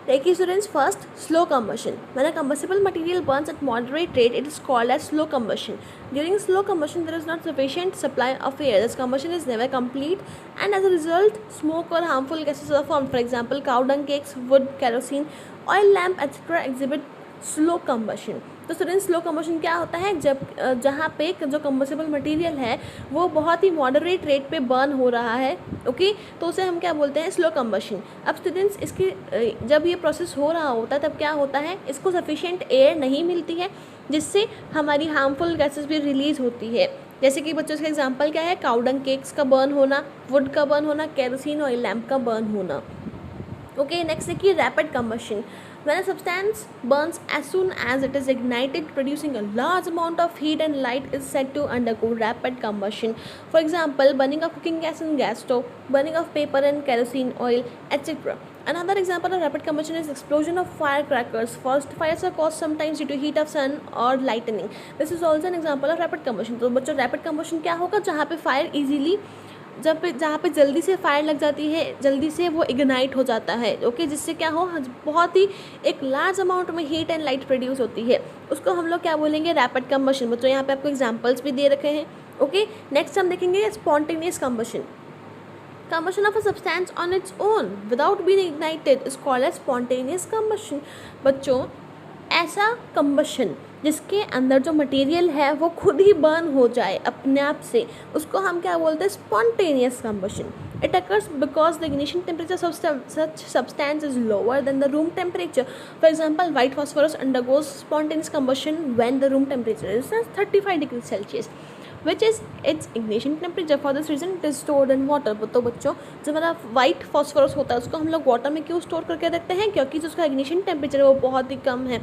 देखिए students, first slow combustion. When a combustible material burns at moderate rate, it is called as slow combustion. During slow combustion, there is not sufficient supply of air. This combustion is never complete, and as a result, smoke or harmful gases are formed. For example, cow dung cakes, wood, kerosene, oil lamp, etc. exhibit slow combustion. तो student, slow combustion क्या होता है? जब जहाँ पे जो कम्बसेबल material है वो बहुत ही मॉडरेट रेट पे बर्न हो रहा है, ओके, तो उसे हम क्या बोलते हैं? Slow combustion. अब स्टूडेंट्स, इसकी जब ये प्रोसेस हो रहा होता है तब क्या होता है? इसको सफिशिएंट एयर नहीं मिलती है, जिससे हमारी हार्मफुल गैसेस भी रिलीज होती है. जैसे कि बच्चों, इसका एग्जांपल क्या है? काउडंग केक्स का बर्न होना, वुड का बर्न होना, केरोसिन ऑयल लैम्प का बर्न होना. ओके, नेक्स्ट देखिए rapid combustion. When a substance burns as soon as it is ignited, producing a large amount of heat and light is said to undergo rapid combustion. For example, burning of cooking gas in gas stove, burning of paper and kerosene oil, etc. Another example of rapid combustion is explosion of firecrackers. Forest fires are caused sometimes due to heat of sun or lightning. This is also an example of rapid combustion. तो बच्चों, rapid combustion क्या होगा? जहाँ पे fire easily जहाँ पे जल्दी से फायर लग जाती है, जल्दी से वो इग्नाइट हो जाता है, ओके, जिससे क्या हो, बहुत ही एक लार्ज अमाउंट में हीट एंड लाइट प्रोड्यूस होती है, उसको हम लोग क्या बोलेंगे? Rapid combustion. बच्चों, यहाँ पे आपको एग्जांपल्स भी दे रखे हैं, ओके. नेक्स्ट हम देखेंगे spontaneous combustion. Combustion of a substance on its own without being ignited is called as spontaneous combustion. बच्चों, ऐसा कम्बशन जिसके अंदर जो मटेरियल है वो खुद ही बर्न हो जाए अपने आप से, उसको हम क्या बोलते हैं? Spontaneous combustion. It occurs because the ignition temperature of such substance is lower than the room temperature. For example, white phosphorus undergoes spontaneous combustion when the room temperature is 35 degrees Celsius, which is its ignition temperature. For this reason, it is stored in water. तो बच्चों, जो हमारा white phosphorus होता है उसको हम लोग water में क्यों स्टोर करके रखते हैं? क्योंकि जो उसका इग्निशन टेम्परेचर है वो बहुत ही कम है.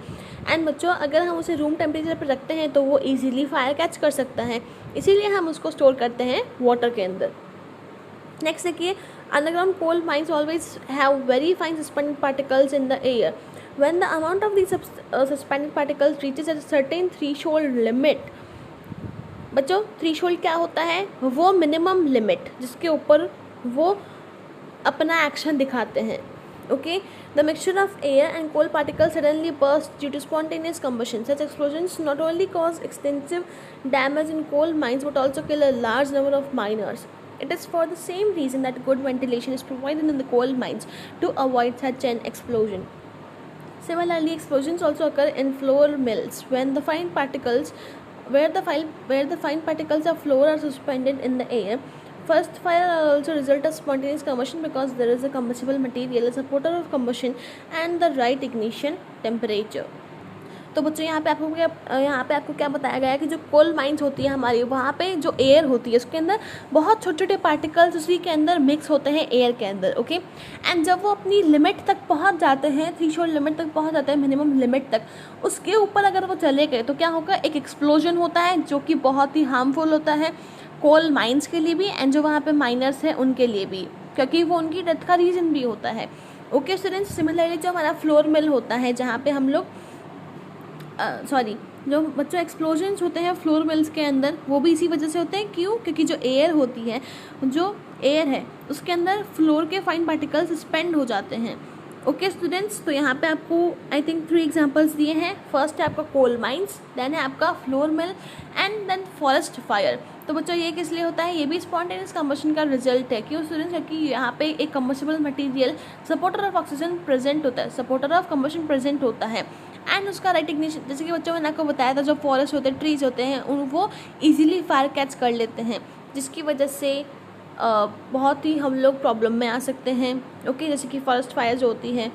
एंड बच्चों, अगर हम उसे रूम टेम्परेचर पर रखते हैं तो वो ईजिली फायर कैच कर सकता है, इसीलिए हम उसको स्टोर करते हैं वाटर के अंदर. नेक्स्ट देखिए, underground coal mines always have very fine suspended particles in the air. When the amount of these suspended particles reaches at certain threshold limit. बच्चों, थ्रेशोल्ड क्या होता है? वो मिनिमम लिमिट जिसके ऊपर वो अपना एक्शन दिखाते हैं, okay. The mixture of air and coal particles suddenly burst due to spontaneous combustion. Such explosions not only cause extensive damage in coal mines but also kill a large number of miners. It is for the same reason that good ventilation is provided in the coal mines to avoid such an explosion. Similarly, explosions also occur in flour mills when the fine particles where the fine particles of flour are suspended in the air. First fire are also result of spontaneous combustion because there is a combustible material, a supporter of combustion, and the right ignition temperature. तो बच्चों, यहाँ पे आपको क्या बताया गया है कि जो कोल माइंस होती है हमारी, वहाँ पे जो एयर होती है उसके अंदर बहुत छोटे छोटे पार्टिकल्स उसी के अंदर मिक्स होते हैं एयर के अंदर, ओके. एंड जब वो अपनी लिमिट तक पहुँच जाते हैं, थ्रेशोल्ड लिमिट तक पहुँच जाते हैं, मिनिमम लिमिट तक, उसके ऊपर अगर वो चले गए तो क्या होगा? एक एक्सप्लोजन होता है जो कि बहुत ही हार्मफुल होता है कोल माइंस के लिए भी एंड जो वहाँ पे माइनर्स हैं उनके लिए भी, क्योंकि वो उनकी डेथ का रीज़न भी होता है, ओके स्टूडेंट्स. सिमिलरली जो हमारा फ्लोर मिल होता है, जहाँ पे हम लोग जो बच्चों एक्सप्लोजन्स होते हैं फ्लोर मिल्स के अंदर, वो भी इसी वजह से होते हैं. क्यों? क्योंकि जो एयर होती है, जो एयर है उसके अंदर फ्लोर के फाइन पार्टिकल्स सस्पेंड हो जाते हैं, ओके स्टूडेंट्स. तो यहाँ पे आपको आई थिंक 3 एग्जांपल्स दिए हैं. फर्स्ट है आपका कोल माइंस, देन है आपका floor mill and then forest fire. तो बच्चों, ये किस लिए होता है? ये भी स्पॉन्टेनियस कम्बशन का रिजल्ट है. क्यों स्टूडेंट्स? क्योंकि यहाँ पे एक combustible material supporter of oxygen present होता है, सपोर्टर ऑफ कम्बशन प्रेजेंट होता है, एंड उसका राइट इग्निशन, जैसे कि बच्चों मैंने आपको बताया था, जो फॉरेस्ट होते हैं, ट्रीज होते हैं, वो ईजिली फायर कैच कर लेते हैं, जिसकी वजह से बहुत ही हम लोग प्रॉब्लम में आ सकते हैं, ओके, जैसे कि फॉरेस्ट फायर जो होती है,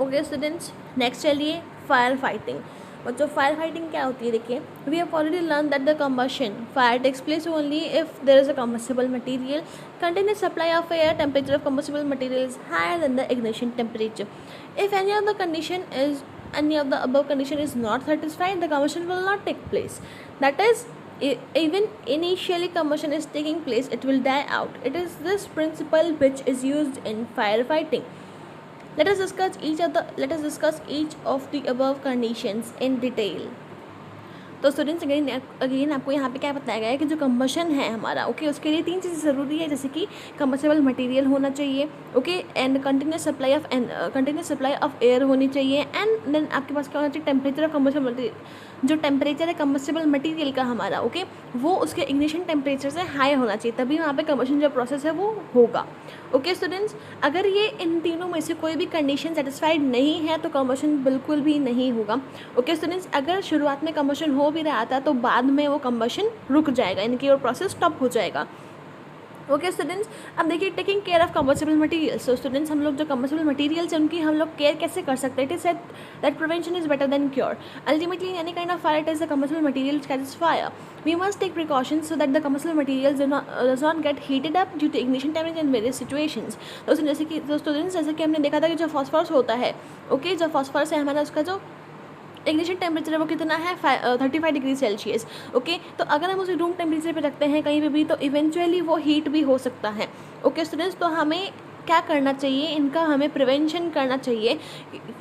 ओके स्टूडेंट्स. नेक्स्ट चलिए फायर फाइटिंग. बच्चों, फायर फाइटिंग क्या होती है? देखिए, we have already learn that the combustion fire takes place only if there is a combustible material containing supply of air. Temperature of combustible material is higher than the ignition temperature. If any of the above condition is not satisfied, the combustion will not take place. That is, even initially combustion is taking place, it will die out. It is this principle which is used in firefighting. Let us discuss each of the above conditions in detail. तो students again आपको यहाँ पे क्या बताया गया है कि जो कंबशन है हमारा, ओके, उसके लिए 3 चीज़ें ज़रूरी है, जैसे कि कंबसेबल मटेरियल होना चाहिए, okay, and continuous supply of air होनी चाहिए, एंड देन आपके पास क्या होना चाहिए, टेम्परेचर ऑफ कंबसेबल मटेरियल, जो टेम्परेचर है कंबसेबल मटेरियल का हमारा, ओके, वो उसके इग्निशन टेम्परेचर से हाई होना चाहिए, तभी वहाँ पे कंबशन जो प्रोसेस है वो होगा। ओके स्टूडेंट्स, अगर ये इन तीनों में से कोई भी कंडीशन सेटिस्फाइड नहीं है तो कंबशन बिल्कुल भी नहीं होगा। ओके स्टूडेंट्स, अगर शुरुआत में कंबशन हो भी रहा था तो बाद में वो कंबशन रुक जाएगा, यानी कि वो प्रोसेस स्टॉप हो जाएगा। ओके स्टूडेंट्स, अब देखिए taking care of combustible materials. So students, हम लोग जो कंबसेबल मटेरियल्स हैं उनकी हम लोग केयर कैसे कर सकते हैं? It is said that prevention is better than cure. Ultimately in any kind of fire, it is the combustible material which catches fire. We must take precautions so that the combustible materials does not get heated up due to ignition damage in various situations. तो students, जैसे कि हमने देखा था कि जो phosphorus होता है, ओके, जो फॉस्फोरस है हमारा, उसका जो इग्निशन टेम्परेचर है वो कितना है 35 डिग्री सेल्सियस। ओके, तो अगर हम उसे रूम टेम्परेचर पे रखते हैं कहीं पे भी तो इवेंचुअली वो हीट भी हो सकता है। ओके स्टूडेंट्स, तो हमें क्या करना चाहिए, इनका हमें प्रिवेंशन करना चाहिए।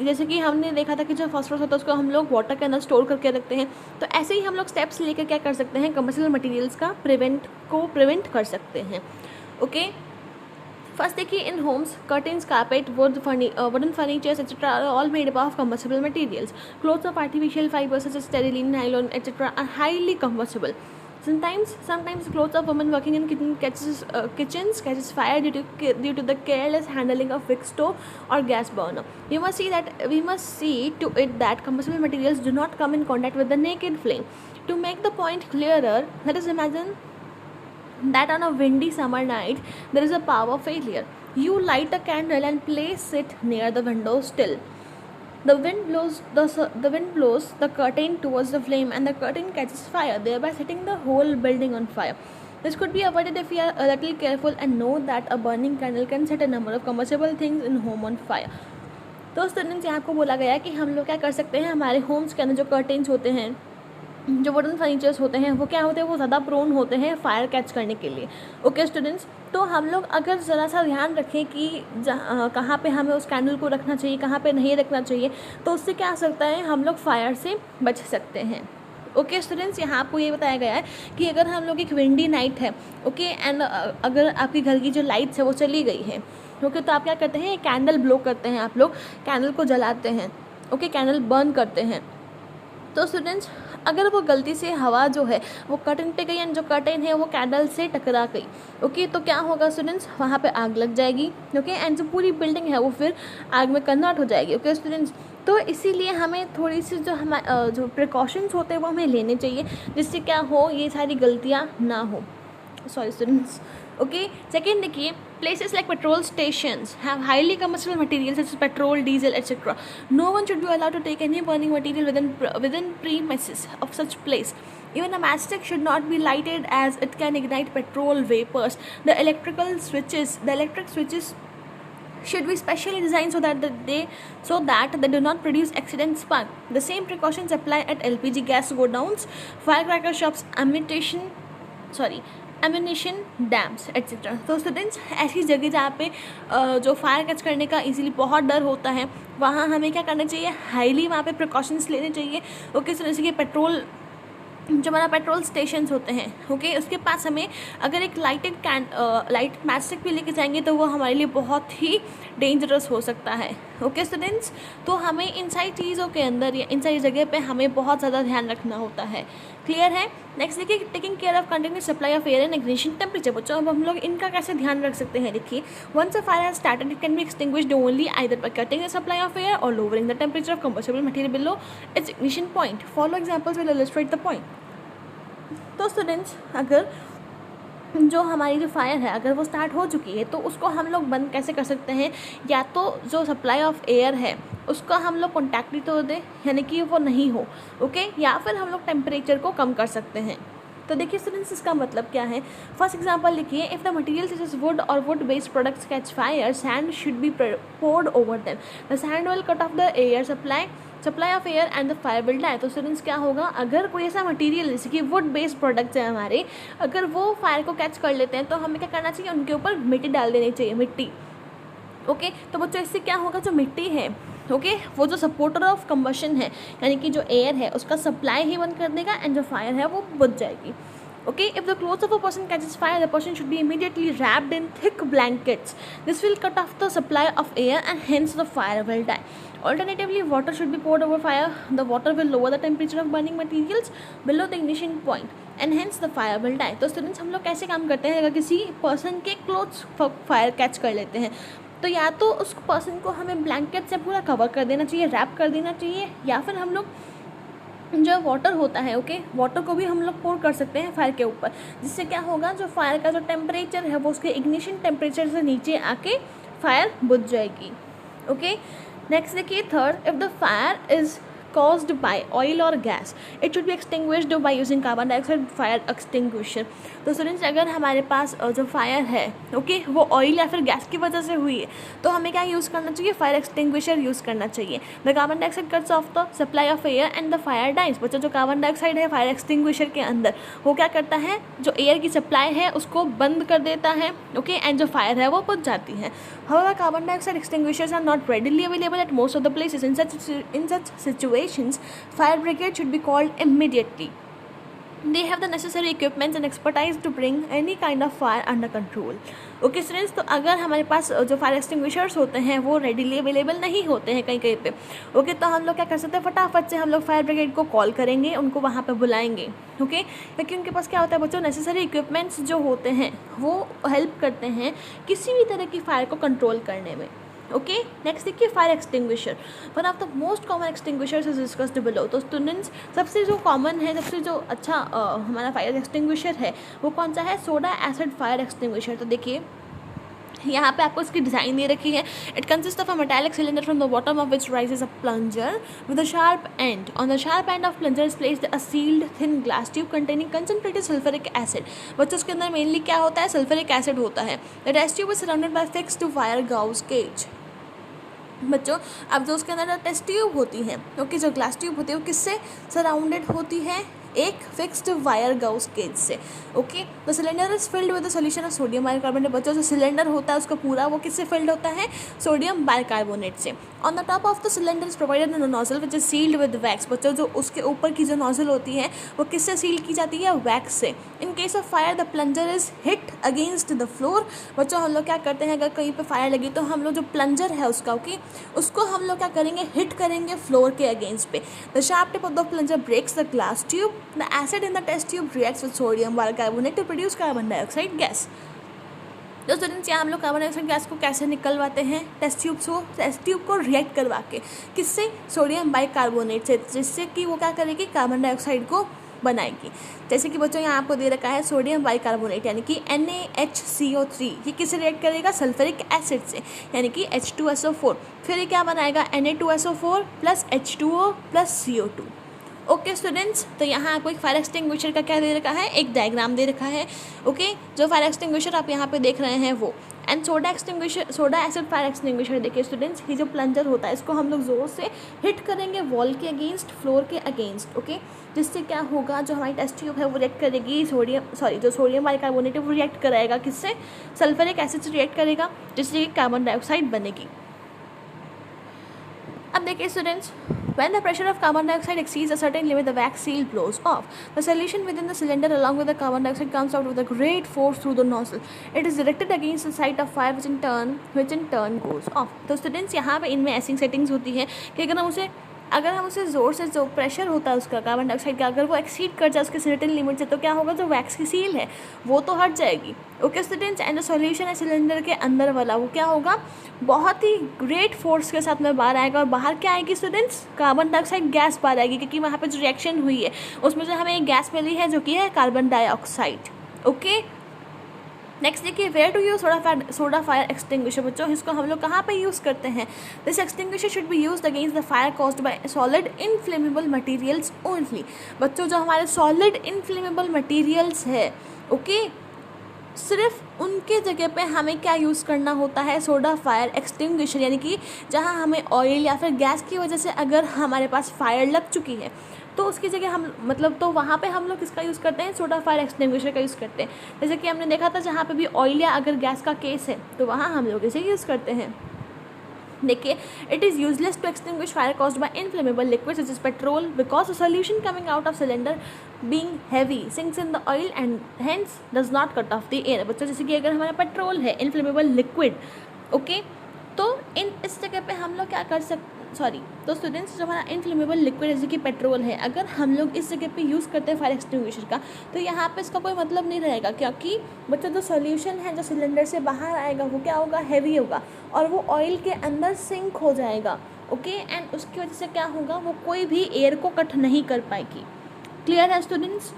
जैसे कि हमने देखा था कि जो फॉस्फोरस होता है उसको हम लोग वाटर के अंदर स्टोर करके रखते हैं, तो ऐसे ही हम लोग स्टेप्स लेकर क्या कर सकते हैं, कंबसेबल मटेरियल्स का प्रिवेंट कर सकते हैं। ओके, फर्स्ट देखिए, इन Holmes curtains, carpet, wooden furnitures etc. are all made up of combustible materials. Clothes of artificial fibers such as sterylene, nylon etc. are highly combustible. Sometimes clothes of women working in kitchens catches fire due to the careless handling of wick stove or gas burner. We must see to it that combustible materials do not come in contact with the naked flame. To make the point clearer, let us imagine that on a windy summer night there is a power failure. You light a candle and place it near the window still. The wind blows the curtain towards the flame and the curtain catches fire, thereby setting the whole building on fire. This could be avoided if we are a little careful and know that a burning candle can set a number of combustible things in home on fire. तो students, यहाँ आपको बोला गया है कि हम लोग क्या कर सकते हैं, हमारे होम्स के अंदर जो कर्टेन्स होते हैं, जो वुडन फर्नीचर्स होते हैं, वो क्या होते हैं, वो ज़्यादा प्रोन होते हैं फायर कैच करने के लिए। ओके स्टूडेंट्स, तो हम लोग अगर ज़रा सा ध्यान रखें कि कहाँ पे हमें उस कैंडल को रखना चाहिए, कहाँ पे नहीं रखना चाहिए, तो उससे क्या हो सकता है, हम लोग फायर से बच सकते हैं। ओके स्टूडेंट्स, यहाँ आपको ये बताया गया है कि अगर हम लोग एक विंडी नाइट है, ओके, एंड अगर आपके घर की जो लाइट्स है वो चली गई है, ओके, तो आप क्या करते हैं, कैंडल ब्लो करते हैं, आप लोग कैंडल को जलाते हैं, ओके, कैंडल बर्न करते हैं। तो स्टूडेंट्स, अगर वो गलती से हवा जो है वो कर्टन पे गई एंड जो कर्टन है वो कैंडल से टकरा गई, ओके, तो क्या होगा स्टूडेंट्स, वहाँ पे आग लग जाएगी, ओके, एंड जो पूरी बिल्डिंग है वो फिर आग में कन्वर्ट हो जाएगी। ओके स्टूडेंट्स, तो इसीलिए हमें थोड़ी सी जो प्रिकॉशंस होते हैं वो हमें लेने चाहिए, जिससे क्या हो, ये सारी गलतियाँ ना हो। Sorry students. ओके, सेकेंड देखिए, places like petrol stations have highly combustible materials such as petrol, diesel etc. No one should be allowed to take any burning material within premises of such place. Even a matchstick should not be lighted as it can ignite petrol vapors. The electric switches should be specially designed so that they do not produce accident spark. The same precautions apply at LPG gas go downs, firecracker shops, ammunition dams etcetera. तो students, ऐसी जगह जहाँ पे जो fire catch करने का easily बहुत डर होता है, वहाँ हमें क्या करना चाहिए, हाईली वहाँ पे प्रिकॉशंस लेने चाहिए। ओके, सो जैसे कि जो हमारा पेट्रोल स्टेशंस होते हैं, ओके, उसके पास हमें अगर एक लाइट मैचस्टिक भी लेके जाएंगे तो वो हमारे लिए बहुत ही डेंजरस हो सकता है। ओके स्टूडेंट्स, तो हमें इन सारी चीज़ों के अंदर या इन सारी जगह पे हमें बहुत ज़्यादा ध्यान रखना होता है। क्लियर है? नेक्स्ट देखिए, taking care of continuous supply of air and ignition temperature. बच्चों, अब हम लोग इनका कैसे ध्यान रख सकते हैं? देखिए, once a fire has started it can be extinguished only either by cutting the supply of air और lowering the temperature of combustible material below its ignition point. Follow examples will illustrate the point. तो students, अगर जो हमारी जो fire है अगर वो start हो चुकी है तो उसको हम लोग बंद कैसे कर सकते हैं? या तो जो सप्लाई ऑफ एयर है उसका हम लोग कॉन्टैक्ट ही तो दें, यानी कि वो नहीं हो, ओके, या फिर हम लोग टेम्परेचर को कम कर सकते हैं। तो देखिए स्टूडेंट्स, इसका मतलब क्या है? फर्स्ट एग्जांपल लिखिए, if the material such as wood और wood based products catch fire, sand should be poured over them. The sand will cut off the air supply of air and the fire will die. तो students, क्या होगा, अगर कोई ऐसा material जैसे कि would based products हैं हमारे, अगर वो फायर को कैच कर लेते हैं तो हमें क्या करना चाहिए, उनके ऊपर मिट्टी डाल देनी चाहिए, मिट्टी। ओके तो बच्चों इससे क्या होगा, जो मिट्टी है ओके वो जो सपोर्टर ऑफ कंबशन है यानी कि जो एयर है उसका सप्लाई ही बंद कर देगा एंड जो फायर है वो बुझ जाएगी. Okay, if the clothes of a person catches fire, the person should be immediately wrapped in thick blankets. This will cut off the supply of air and hence the fire will die. Alternatively, water should be poured over fire. The water will lower the temperature of burning materials below the ignition point and hence the fire will die. तो students हम लोग कैसे काम करते हैं, अगर किसी person के क्लोथ्स फायर कैच कर लेते हैं तो या तो उस पर्सन को हमें ब्लैंकेट से पूरा कवर कर देना चाहिए, रैप कर देना चाहिए, या फिर हम लोग जो वाटर होता है ओके वाटर को भी हम लोग पोर कर सकते हैं फायर के ऊपर, जिससे क्या होगा जो फायर का जो टेम्परेचर है वो उसके इग्निशन टेम्परेचर से नीचे आके फायर बुझ जाएगी. ओके नेक्स्ट देखिए third, if the fire is caused by oil or gas it should be extinguished by using carbon dioxide fire extinguisher. तो स्टूडेंट्स अगर हमारे पास जो फायर है ओके वो ऑयल या फिर गैस की वजह से हुई है तो हमें क्या यूज़ करना चाहिए, फायर एक्सटिंग्विशर यूज़ करना चाहिए. The carbon dioxide cuts off the supply of air and the fire dies. बच्चों जो कार्बन डाइऑक्साइड है फायर एक्सटिंग्विशर के अंदर वो क्या करता है, जो एयर की सप्लाई है उसको बंद कर देता है ओके एंड जो फायर है वो बुझ जाती है. However, carbon dioxide extinguishers are not readily available at most of the places. In such situations, fire brigade should be called immediately. They have the necessary equipment and expertise to bring any kind of fire under control. Okay students, तो अगर हमारे पास जो fire extinguishers होते हैं वो readily available नहीं होते हैं कहीं कहीं पे ओके तो हम लोग क्या कर सकते हैं, फटाफट से हम लोग फायर ब्रिगेड को कॉल करेंगे, उनको वहाँ पे बुलाएंगे ओके क्योंकि उनके पास क्या होता है बच्चों, नेसेसरी इक्विपमेंट्स जो होते हैं वो हेल्प करते हैं किसी भी तरह की फायर को कंट्रोल करने में. ओके नेक्स्ट देखिए fire extinguisher. One of the most common extinguishers is discussed below. तो स्टूडेंट्स सबसे जो कॉमन है, सबसे जो अच्छा हमारा फायर एक्सटिंग्विशर है वो कौन सा है, सोडा एसिड फायर एक्सटिंग्विशर. तो देखिए यहाँ पे आपको इसकी डिज़ाइन दे रखी है. It consist of a metallic cylinder from the bottom of which rises a plunger with a sharp end. On the sharp end of plunger is placed a sealed thin glass tube containing concentrated sulphuric acid. बच्चों उसके अंदर mainly क्या होता है, sulphuric acid होता है. The test tube is surrounded by fixed wire gauze cage. बच्चों अब जो उसके अंदर टेस्ट ट्यूब होती है ओके जो ग्लास ट्यूब होती है वो किससे सराउंडेड होती है, एक फिक्स्ड वायर गाउस केज से. Okay the cylinder is filled with the solution of sodium bicarbonate. बच्चों जो सिलेंडर होता है उसका पूरा वो किससे फिल्ड होता है, सोडियम बाइकार्बोनेट से. On the top of the cylinder is provided a nozzle which is sealed with wax. बच्चों जो उसके ऊपर की जो नोजल होती है वो किससे सील की जाती है, वैक्स से. In case of fire the plunger is hit against the floor. बच्चों हम लोग क्या करते हैं, अगर कहीं पर फायर लगी तो हम लोग जो प्लंजर है उसका ओके उसको हम लोग क्या करेंगे, हिट करेंगे फ्लोर के अगेंस्ट पे. The sharp tip of the plunger breaks the glass tube. The acid in the test tube reacts with sodium bicarbonate to produce carbon dioxide gas. तो स्टूडेंट्स यहाँ हम लोग कार्बन डाइऑक्साइड गैस को कैसे निकलवाते हैं, test tube को react करवा के, किससे, सोडियम बाइकार्बोनेट से, जिससे कि वो क्या करेगी, कार्बन डाइऑक्साइड को बनाएगी. जैसे कि बच्चों यहाँ आपको दे रखा है सोडियम बाइकार्बोनेट यानी कि NaHCO3. ये किससे रिएक्ट करेगा, सल्फ्यूरिक एसिड से यानी कि H2SO4. फिर ये क्या बनाएगा, Na2SO4 plus H2O plus CO2. Okay students, तो यहाँ आपको एक फायर एक्सटिंग्विशर का क्या दे रखा है, एक डायग्राम दे रखा है ओके जो फायर एक्सटिंग्विशर आप यहाँ पे देख रहे हैं वो. And soda acid fire extinguisher देखिए स्टूडेंट्स, ये जो प्लंजर होता है इसको हम लोग ज़ोर से हिट करेंगे वॉल के अगेंस्ट, फ्लोर के अगेंस्ट ओके जिससे क्या होगा, जो हमारी टेस्ट ट्यूब है वो रिएक्ट करेगी जो सोडियम बाइकार्बोनेट है वो रिएक्ट कराएगा किससे, सल्फ्यूरिक एसिड से रिएक्ट करेगा जिससे कि कार्बन डाइऑक्साइड बनेगी. अब देखिए students, when the pressure of carbon dioxide exceeds a certain limit, the wax seal blows off. The solution within the cylinder along with the carbon dioxide comes out with a great force through the nozzle. It is directed against the site of fire which in turn goes off. तो students यहाँ पे इनमें ऐसी settings होती है कि अगर हम उसे ज़ोर से जो प्रेशर होता है उसका कार्बन डाइऑक्साइड का अगर वो एक्सीड कर जाए उसके सर्टेन लिमिट से तो क्या होगा, जो वैक्स की सील है वो तो हट जाएगी. Okay students, and the solution है सिलेंडर के अंदर वाला वो क्या होगा, बहुत ही ग्रेट फोर्स के साथ में बाहर आएगा. और बाहर क्या आएगी स्टूडेंट्स, कार्बन डाइऑक्साइड गैस बाहर आएगी क्योंकि वहाँ पर जो रिएक्शन हुई है उसमें से हमें एक गैस मिली है जो कि है कार्बन डाइऑक्साइड. ओके नेक्स्ट देखिए, where to use soda fire extinguisher. बच्चों इसको हम लोग कहाँ पे यूज़ करते हैं, this extinguisher should be used against the fire caused by solid inflammable materials only. बच्चों जो हमारे सॉलिड इनफ्लेमेबल मटेरियल्स है ओके सिर्फ उनके जगह पे हमें क्या यूज़ करना होता है, सोडा फायर एक्सटिंग्विशर. यानी कि जहाँ हमें ऑयल या फिर गैस की वजह से अगर हमारे पास फायर लग चुकी है तो उसकी जगह हम तो वहाँ पे हम लोग किसका यूज़ करते हैं, सोडा फायर एक्सटिंग्विशर का यूज़ करते हैं. जैसे कि हमने देखा था जहाँ पे भी ऑयल या अगर गैस का केस है तो वहाँ हम लोग इसे यूज़ करते हैं. देखिए, it is useless to extinguish fire caused by inflammable liquid such as petrol because the solution coming out of cylinder being heavy sinks in the oil and hence does not cut off the air. बच्चों, जैसे कि अगर हमारा petrol है, inflammable liquid, okay, तो इस जगह पे हम लोग क्या कर सकते, तो स्टूडेंट्स, जो हमारा इनफ्लेमेबल लिक्विड जैसे कि पेट्रोल है, अगर हम लोग इस जगह पे यूज़ करते हैं फायर एक्सटिंग्विशर का, तो यहाँ पे इसका कोई मतलब नहीं रहेगा, क्योंकि बच्चों जो सॉल्यूशन है जो सिलेंडर से बाहर आएगा वो क्या होगा, हैवी होगा, और वो ऑयल के अंदर सिंक हो जाएगा, ओके, एंड उसकी वजह से क्या होगा, वो कोई भी एयर को कट नहीं कर पाएगी। क्लियर है स्टूडेंट्स?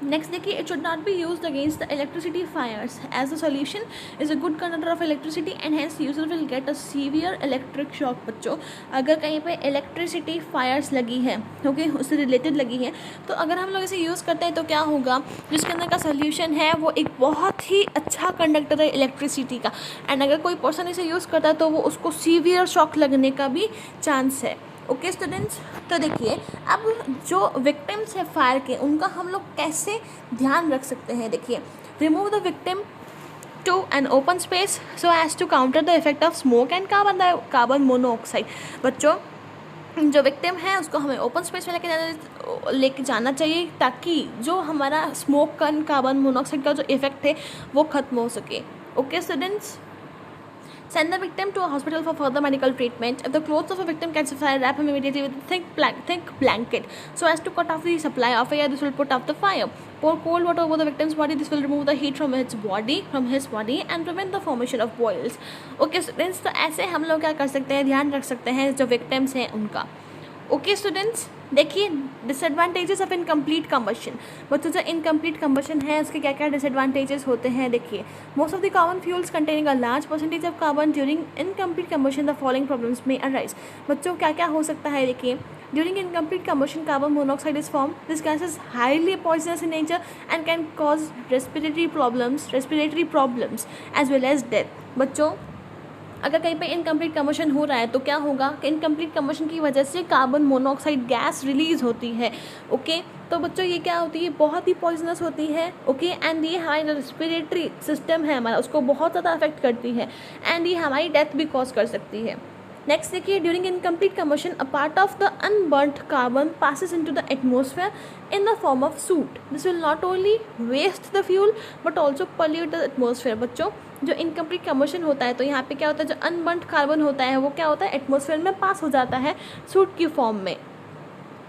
नेक्स्ट देखिए, it should not be used against the electricity fires as the solution is a good conductor of electricity and hence user will get a severe electric shock. बच्चों, अगर कहीं पे electricity Fyers लगी है, okay, उससे related लगी है, तो अगर हम लोग इसे यूज़ करते हैं तो क्या होगा, जिसके अंदर का सोल्यूशन है वो एक बहुत ही अच्छा कंडक्टर है इलेक्ट्रिसिटी का, एंड अगर कोई पर्सन इसे यूज़ करता है तो वो उसको सीवियर शॉक लगने का भी चांस है। ओके स्टूडेंट्स, तो देखिए, अब जो विक्टिम्स है फायर के, उनका हम लोग कैसे ध्यान रख सकते हैं। देखिए, remove the victim to an open space so as to counter the effect of smoke and carbon monoxide. बच्चों, जो विक्टिम है उसको हमें ओपन स्पेस में लेके जाना चाहिए, ताकि जो हमारा स्मोक का, कार्बन मोनोऑक्साइड का जो इफेक्ट है वो खत्म हो सके। Okay students, send the victim to a hospital for further medical treatment. If the clothes of a victim catch fire, wrap him immediately with a thick blanket so as to cut off the supply of air. This will put out the fire. Pour cold water over the victim's body. This will remove the heat from his body and prevent the formation of boils. Okay students, तो ऐसे हम लोग क्या कर सकते हैं, ध्यान रख सकते हैं जो victims हैं उनका। ओके स्टूडेंट्स, देखिए, डिसएडवांटेजेस ऑफ इनकम्प्लीट कंबशन। बच्चों, जो इनकम्प्लीट कंबशन है उसके क्या क्या डिसएडवांटेजेस होते हैं। देखिए, most of the common fuels containing a large percentage of carbon during incomplete combustion the following problems में अराइज। बच्चों, क्या क्या हो सकता है, देखिए, during incomplete combustion carbon monoxide is form. This gas is highly poisonous in nature and can cause respiratory problems as well as death. बच्चों, अगर कहीं पे इनकम्प्लीट कंबशन हो रहा है तो क्या होगा कि इनकम्प्लीट कंबशन की वजह से कार्बन मोनोऑक्साइड गैस रिलीज होती है। ओके, तो बच्चों ये क्या होती है, बहुत ही पॉइजनस होती है। ओके, एंड ये हमारा रेस्पिरेटरी सिस्टम है हमारा, उसको बहुत ज़्यादा अफेक्ट करती है, एंड ये हमारी डेथ भी कॉज कर सकती है। नेक्स्ट देखिए, during incomplete combustion a part of the unburned carbon passes into the atmosphere in the form of soot. This will not only waste the fuel but also pollute the atmosphere. बच्चों, जो incomplete combustion होता है तो यहाँ पे क्या होता है, जो अनबर्न्ड कार्बन होता है वो क्या होता है, एटमॉस्फेयर में पास हो जाता है सूट की फॉर्म में।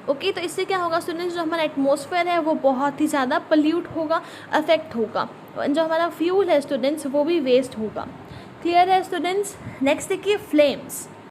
ओके, तो इससे क्या होगा स्टूडेंट्स, जो हमारा एटमॉस्फेयर है वो बहुत ही ज़्यादा पोल्यूट होगा, अफेक्ट होगा, जो हमारा फ्यूल है स्टूडेंट्स वो भी वेस्ट होगा। क्लियर है स्टूडेंट्स? नेक्स्ट देखिए, फ्लेम्स।